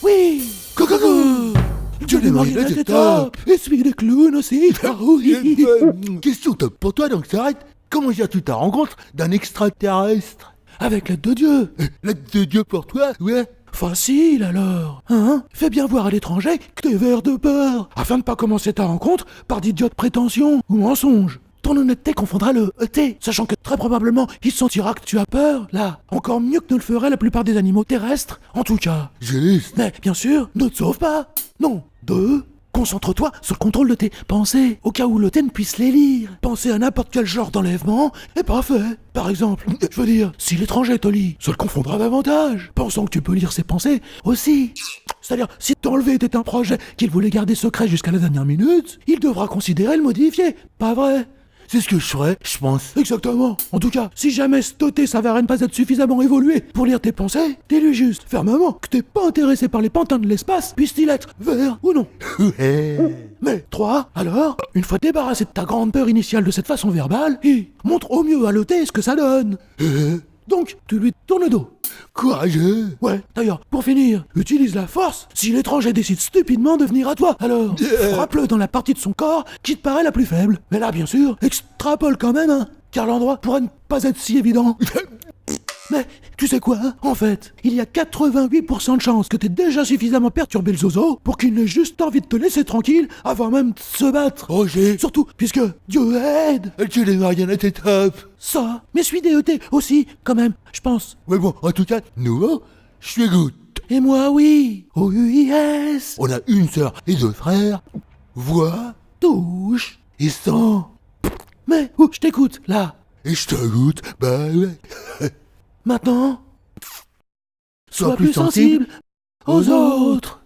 Oui. Coucou. Dieu des marionnettes est top. Et celui des clowns aussi. Ah oui. Question top pour toi donc s'arrête. Comment gères-tu ta rencontre d'un extraterrestre? Avec l'aide de Dieu. L'aide de Dieu pour toi, ouais. Facile alors. Hein? Fais bien voir à l'étranger que t'es vert de peur. Afin de pas commencer ta rencontre par d'idiotes prétentions ou mensonges. Ton honnêteté confondra le ET, sachant que très probablement il sentira que tu as peur, là. Encore mieux que ne le feraient la plupart des animaux terrestres, en tout cas. Juste. Mais bien sûr, ne te sauve pas. Non. 2. Concentre-toi sur le contrôle de tes pensées, au cas où l'ET ne puisse les lire. Penser à n'importe quel genre d'enlèvement est parfait. Par exemple, je veux dire, si l'étranger te lit, ça le confondra davantage, pensant que tu peux lire ses pensées aussi. C'est-à-dire, si t'enlever était un projet qu'il voulait garder secret jusqu'à la dernière minute, il devra considérer le modifier, pas vrai? C'est ce que je ferais, je pense. Exactement. En tout cas, si jamais ce OT s'avère ne pas être suffisamment évolué pour lire tes pensées, dis-lui juste, fermement, que t'es pas intéressé par les pantins de l'espace, puisse-t-il être vert ou non. Ouais. Mais 3, alors, une fois débarrassé de ta grande peur initiale de cette façon verbale, montre au mieux à l'OT ce que ça donne. Donc, tu lui tournes le dos. Courageux. Ouais, d'ailleurs, pour finir, utilise la force si l'étranger décide stupidement de venir à toi. Alors, frappe-le dans la partie de son corps qui te paraît la plus faible. Mais là, bien sûr, extrapole quand même, hein, car l'endroit pourrait ne pas être si évident. Mais, tu sais quoi, hein, en fait, il y a 88% de chances que t'aies déjà suffisamment perturbé le zozo pour qu'il n'ait juste envie de te laisser tranquille avant même de se battre. Roger. Surtout, puisque Dieu aide. Dieu des marionnettes est top. Ça, mais suis des ET aussi, quand même, je pense. Ouais bon, en tout cas, nouveau, je suis good. Et moi, oui. O-U-I-S. On a une sœur et deux frères. Voix Touche. et sang. Mais, je t'écoute, là. Et je te goûte, bah ouais. Maintenant, Sois plus sensible aux autres.